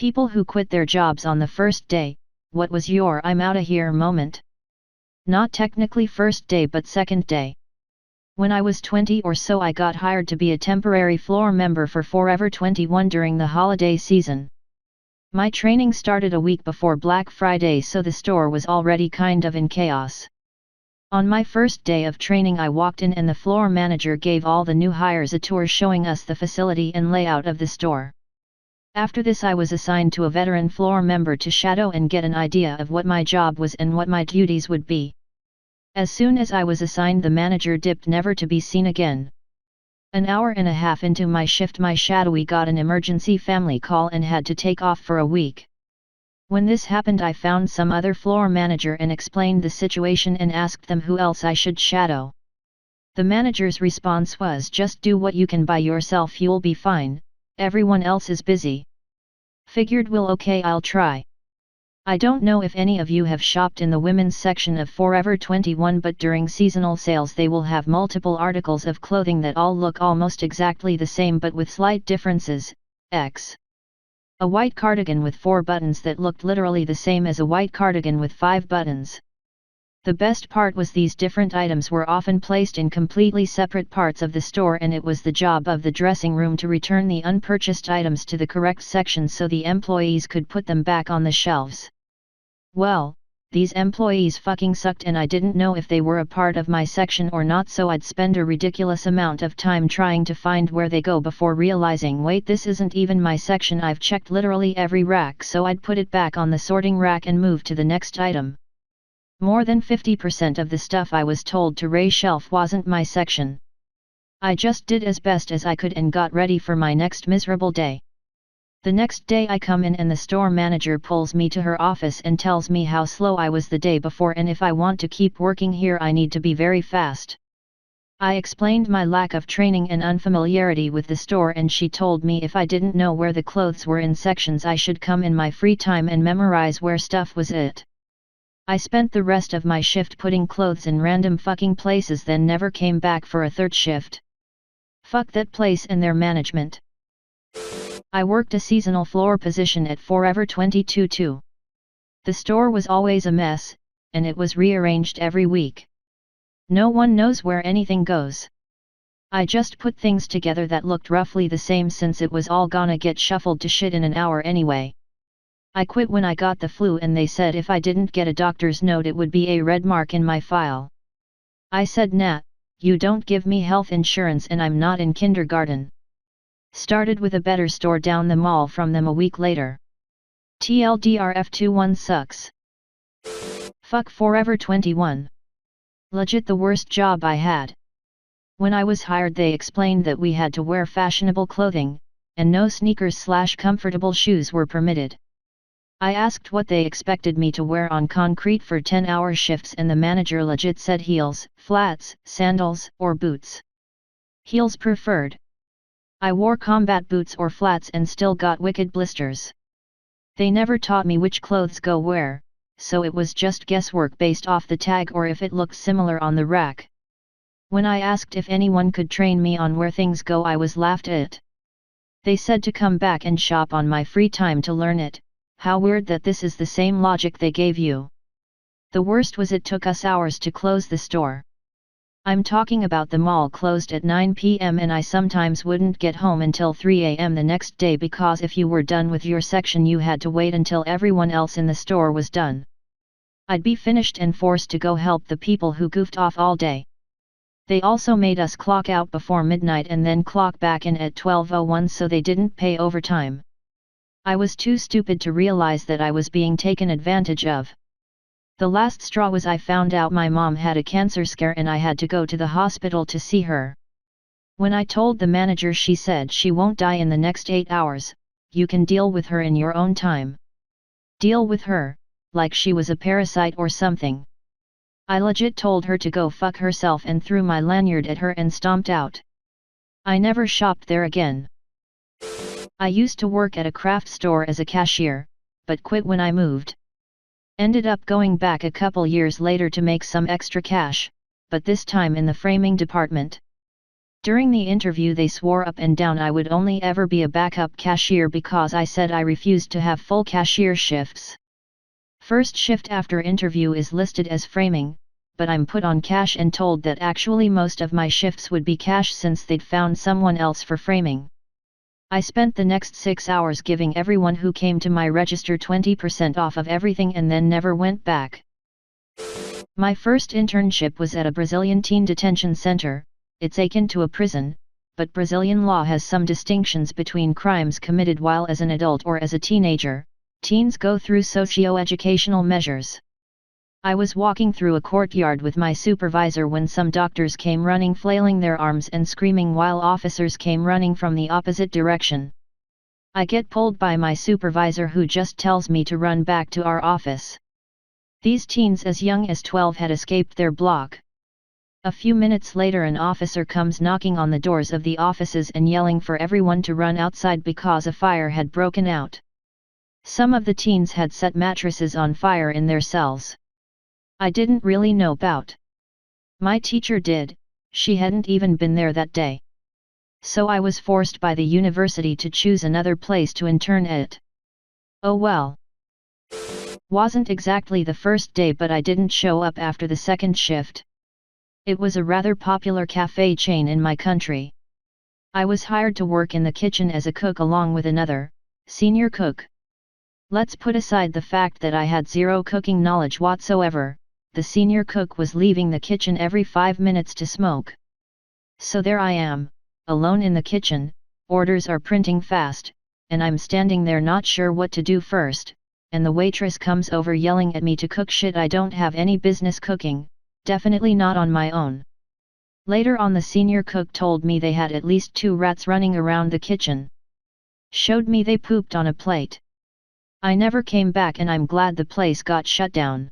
People who quit their jobs on the first day, what was your "I'm outta here" moment? Not technically first day but second day. When I was 20 or so I got hired to be a temporary floor member for Forever 21 during the holiday season. My training started a week before Black Friday, so the store was already kind of in chaos. On my first day of training I walked in and the floor manager gave all the new hires a tour showing us the facility and layout of the store. After this I was assigned to a veteran floor member to shadow and get an idea of what my job was and what my duties would be. As soon as I was assigned, the manager dipped, never to be seen again. An hour and a half into my shift my shadowy got an emergency family call and had to take off for a week. When this happened I found some other floor manager and explained the situation and asked them who else I should shadow. The manager's response was, "Just do what you can by yourself, you'll be fine, everyone else is busy." Figured, well, okay, I'll try. I don't know if any of you have shopped in the women's section of Forever 21, but during seasonal sales they will have multiple articles of clothing that all look almost exactly the same but with slight differences. A white cardigan with 4 buttons that looked literally the same as a white cardigan with 5 buttons. The best part was these different items were often placed in completely separate parts of the store, and it was the job of the dressing room to return the unpurchased items to the correct section so the employees could put them back on the shelves. Well, these employees fucking sucked and I didn't know if they were a part of my section or not, so I'd spend a ridiculous amount of time trying to find where they go before realizing, wait, this isn't even my section, I've checked literally every rack, so I'd put it back on the sorting rack and move to the next item. More than 50% of the stuff I was told to reshelf wasn't my section. I just did as best as I could and got ready for my next miserable day. The next day I come in and the store manager pulls me to her office and tells me how slow I was the day before and if I want to keep working here I need to be very fast. I explained my lack of training and unfamiliarity with the store, and she told me if I didn't know where the clothes were in sections I should come in my free time and memorize where stuff was at. I spent the rest of my shift putting clothes in random fucking places, then never came back for a third shift. Fuck that place and their management. I worked a seasonal floor position at Forever 22 too. The store was always a mess, and it was rearranged every week. No one knows where anything goes. I just put things together that looked roughly the same since it was all gonna get shuffled to shit in an hour anyway. I quit when I got the flu and they said if I didn't get a doctor's note it would be a red mark in my file. I said, nah, you don't give me health insurance and I'm not in kindergarten. Started with a better store down the mall from them a week later. TLDR F21 sucks. Fuck Forever 21. Legit the worst job I had. When I was hired they explained that we had to wear fashionable clothing, and no sneakers/comfortable shoes were permitted. I asked what they expected me to wear on concrete for 10-hour shifts and the manager legit said heels, flats, sandals, or boots. Heels preferred. I wore combat boots or flats and still got wicked blisters. They never taught me which clothes go where, so it was just guesswork based off the tag or if it looked similar on the rack. When I asked if anyone could train me on where things go I was laughed at. They said to come back and shop on my free time to learn it. How weird that this is the same logic they gave you. The worst was it took us hours to close the store. I'm talking about the mall closed at 9 p.m. and I sometimes wouldn't get home until 3 a.m. the next day because if you were done with your section you had to wait until everyone else in the store was done. I'd be finished and forced to go help the people who goofed off all day. They also made us clock out before midnight and then clock back in at 12:01 so they didn't pay overtime. I was too stupid to realize that I was being taken advantage of. The last straw was I found out my mom had a cancer scare and I had to go to the hospital to see her. When I told the manager she said she won't die in the next 8 hours, you can deal with her in your own time. Deal with her, like she was a parasite or something. I legit told her to go fuck herself and threw my lanyard at her and stomped out. I never shopped there again. I used to work at a craft store as a cashier, but quit when I moved. Ended up going back a couple years later to make some extra cash, but this time in the framing department. During the interview they swore up and down I would only ever be a backup cashier because I said I refused to have full cashier shifts. First shift after interview is listed as framing, but I'm put on cash and told that actually most of my shifts would be cash since they'd found someone else for framing. I spent the next 6 hours giving everyone who came to my register 20% off of everything and then never went back. My first internship was at a Brazilian teen detention center. It's akin to a prison, but Brazilian law has some distinctions between crimes committed while as an adult or as a teenager. Teens go through socio-educational measures. I was walking through a courtyard with my supervisor when some doctors came running, flailing their arms and screaming, while officers came running from the opposite direction. I get pulled by my supervisor, who just tells me to run back to our office. These teens as young as 12 had escaped their block. A few minutes later an officer comes knocking on the doors of the offices and yelling for everyone to run outside because a fire had broken out. Some of the teens had set mattresses on fire in their cells. I didn't really know about. My teacher did, she hadn't even been there that day. So I was forced by the university to choose another place to intern at. Oh well. Wasn't exactly the first day, but I didn't show up after the second shift. It was a rather popular cafe chain in my country. I was hired to work in the kitchen as a cook along with another, senior cook. Let's put aside the fact that I had zero cooking knowledge whatsoever. The senior cook was leaving the kitchen every 5 minutes to smoke. So there I am, alone in the kitchen, orders are printing fast, and I'm standing there not sure what to do first, and the waitress comes over yelling at me to cook shit I don't have any business cooking. Definitely not on my own. Later on the senior cook told me they had at least 2 rats running around the kitchen. Showed me they pooped on a plate. I never came back and I'm glad the place got shut down.